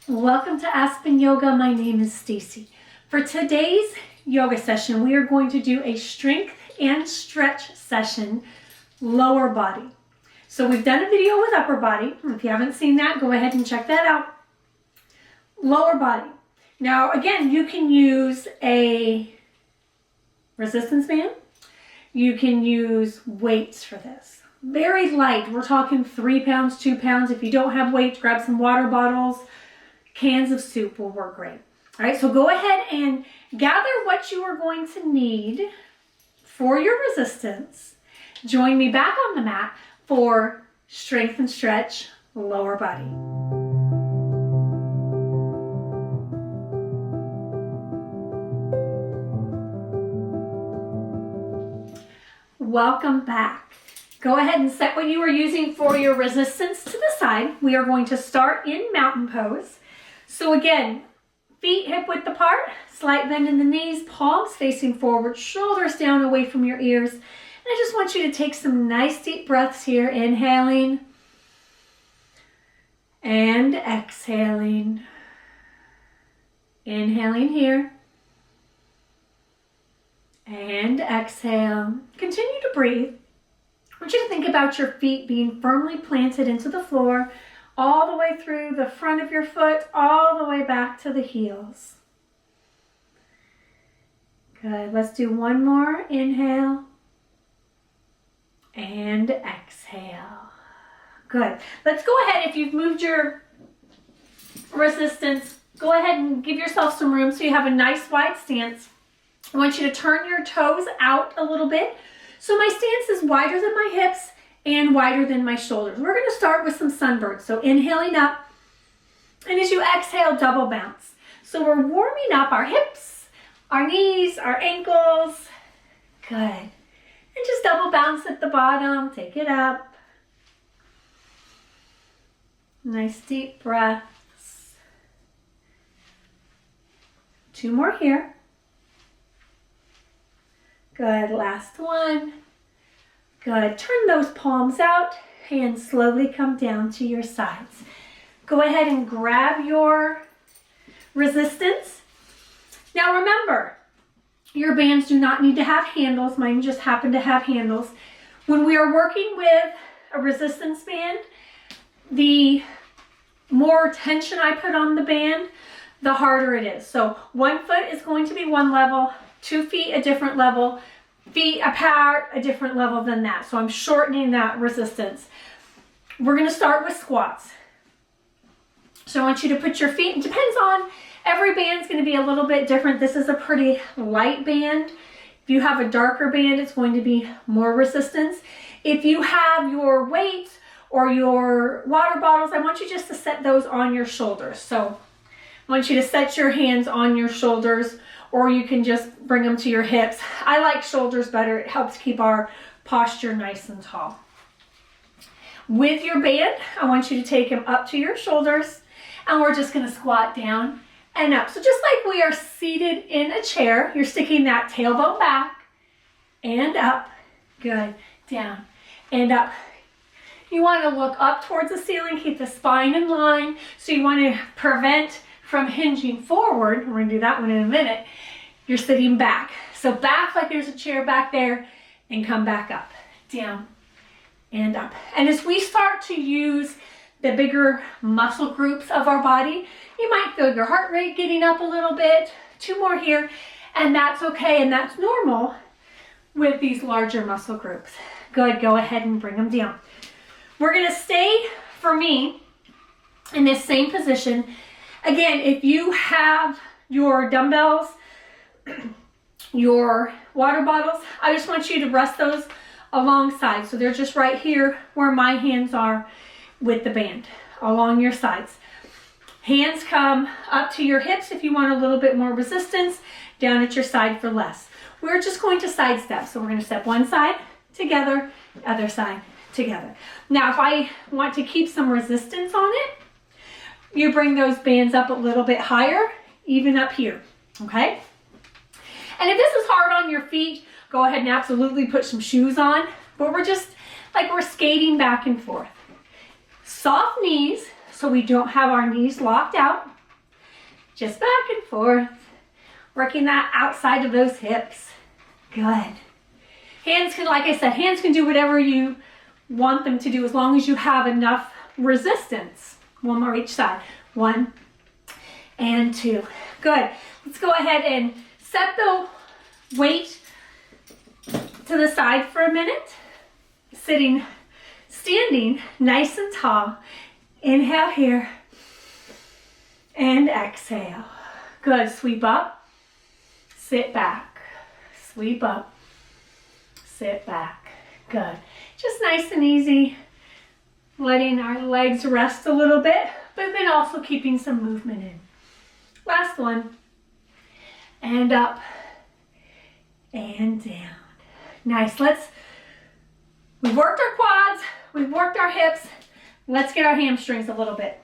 Welcome to Aspen Yoga. My name is Stacy. For today's yoga session, we are going to do a strength and stretch session, lower body. So we've done a video with upper body. If you haven't seen that, go ahead and check that out. Lower body. Now, again, you can use a resistance band. You can use weights for this. Very light. We're talking 3 pounds, 2 pounds. If you don't have weights, grab some water bottles. Cans of soup will work great. All right, so go ahead and gather what you are going to need for your resistance. Join me back on the mat for strength and stretch, lower body. Welcome back. Go ahead and set what you are using for your resistance to the side. We are going to start in mountain pose. So again, feet hip width apart, slight bend in the knees, palms facing forward, shoulders down away from your ears. And I just want you to take some nice deep breaths here, inhaling and exhaling. Inhaling here and exhale. Continue to breathe. I want you to think about your feet being firmly planted into the floor, all the way through the front of your foot, all the way back to the heels. Good. Let's do one more. Inhale and exhale. Good. Let's go ahead. If you've moved your resistance, go ahead and give yourself some room so you have a nice wide stance. I want you to turn your toes out a little bit. So my stance is wider than my hips and wider than my shoulders. We're going to start with some sunbirds. So inhaling up, and as you exhale, double bounce. So we're warming up our hips, our knees, our ankles. Good. And just double bounce at the bottom. Take it up. Nice deep breaths. 2 more here. Good. Last one. Good. Turn those palms out and slowly come down to your sides. Go ahead and grab your resistance. Now remember, your bands do not need to have handles. Mine just happen to have handles. When we are working with a resistance band, the more tension I put on the band, the harder it is. So 1 foot is going to be one level, 2 feet a different level, feet apart a different level than that. So I'm shortening that resistance. We're going to start with squats. So I want you to put your feet, it depends on, every band's going to be a little bit different. This is a pretty light band. If you have a darker band, it's going to be more resistance. If you have your weights or your water bottles, I want you just to set those on your shoulders. So I want you to set your hands on your shoulders, or you can just bring them to your hips. I like shoulders better. It helps keep our posture nice and tall. With your band, I want you to take them up to your shoulders, and we're just gonna squat down and up. So just like we are seated in a chair, you're sticking that tailbone back and up. Good. Down and up. You wanna look up towards the ceiling, keep the spine in line. So you wanna prevent from hinging forward. We're gonna do that one in a minute. You're sitting back. So back like there's a chair back there, and come back up, down and up. And as we start to use the bigger muscle groups of our body, you might feel your heart rate getting up a little bit. 2 more here, and that's okay, and that's normal with these larger muscle groups. Good, go ahead and bring them down. We're gonna stay, for me, in this same position. Again, if you have your dumbbells, your water bottles, I just want you to rest those alongside. So they're just right here where my hands are with the band, along your sides. Hands come up to your hips if you want a little bit more resistance, down at your side for less. We're just going to side step. So we're going to step one side together, other side together. Now, if I want to keep some resistance on it, you bring those bands up a little bit higher, even up here, okay? And if this is hard on your feet, go ahead and absolutely put some shoes on, but we're just like we're skating back and forth. Soft knees, so we don't have our knees locked out. Just back and forth. Working that outside of those hips. Good. Hands can, like I said, hands can do whatever you want them to do as long as you have enough resistance. One more each side. 1 and 2. Good. Let's go ahead and set the weight to the side for a minute. Standing nice and tall. Inhale here and exhale. Good. Sweep up, sit back, sweep up, sit back. Good. Just nice and easy. Letting our legs rest a little bit, but then also keeping some movement in. Last one. And up and down. Nice. We've worked our quads, we've worked our hips. Let's get our hamstrings a little bit.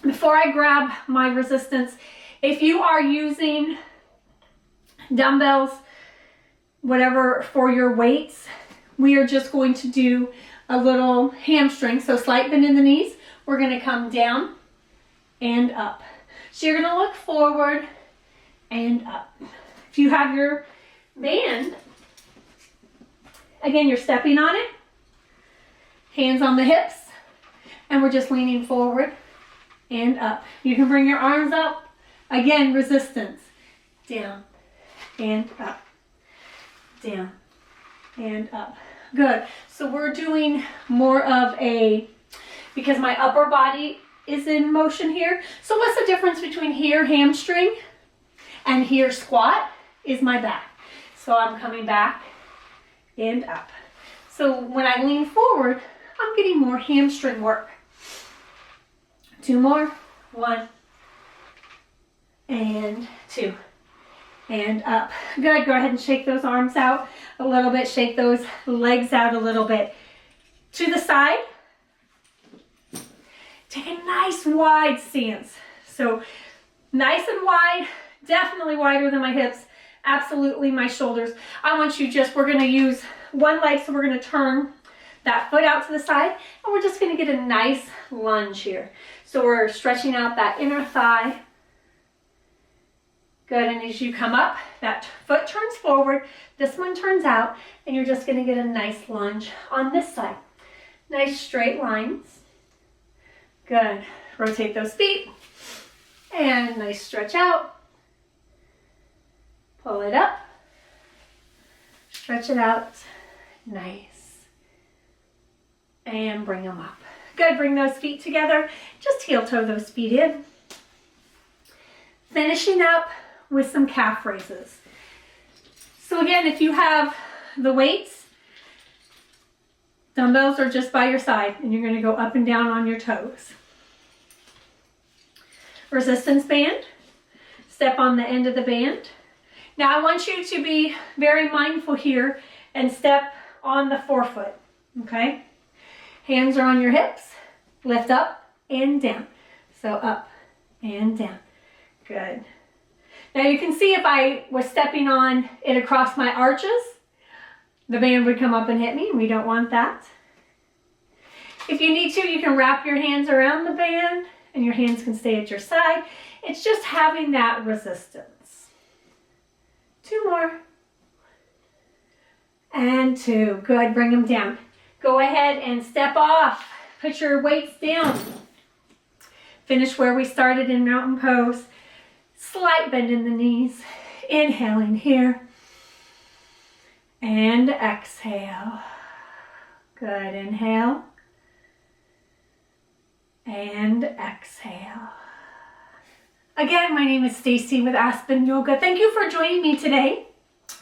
Before I grab my resistance, if you are using dumbbells, whatever for your weights, we are just going to do a little hamstring. So slight bend in the knees. We're going to come down and up. So you're going to look forward and up. If you have your band, again, you're stepping on it, hands on the hips, and we're just leaning forward and up. You can bring your arms up. Again, resistance. Down and up. Down and up. Good. So we're doing more of because my upper body is in motion here. So what's the difference between here, hamstring, and here, squat, is my back. So I'm coming back and up. So when I lean forward, I'm getting more hamstring work. 2 more. 1 and 2 and up. Good. Go ahead and shake those arms out a little bit. Shake those legs out a little bit. To the side. Take a nice wide stance. So nice and wide, definitely wider than my hips. Absolutely my shoulders. I want you we're going to use one leg, so we're going to turn that foot out to the side, and we're just going to get a nice lunge here. So we're stretching out that inner thigh. Good, and as you come up, that foot turns forward, this one turns out, and you're just going to get a nice lunge on this side. Nice straight lines. Good. Rotate those feet, and nice stretch out. Pull it up, stretch it out, nice, and bring them up. Good, bring those feet together, just heel toe those feet in. Finishing up with some calf raises. So again, if you have the weights, dumbbells are just by your side, and you're going to go up and down on your toes. Resistance band, step on the end of the band. Now I want you to be very mindful here and step on the forefoot, okay? Hands are on your hips, lift up and down. So up and down, good. Now you can see if I was stepping on it across my arches, the band would come up and hit me. We don't want that. If you need to, you can wrap your hands around the band and your hands can stay at your side. It's just having that resistance. 2 more. And 2. Good. Bring them down. Go ahead and step off. Put your weights down. Finish where we started in mountain pose. Slight bend in the knees. Inhaling here. And exhale. Good. Inhale. And exhale. Again, my name is Stacy with Aspen Yoga. Thank you for joining me today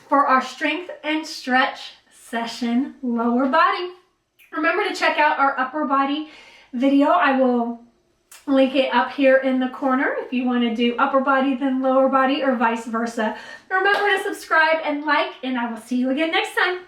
for our strength and stretch session, lower body. Remember to check out our upper body video. I will link it up here in the corner if you want to do upper body then lower body or vice versa. Remember to subscribe and like, and I will see you again next time.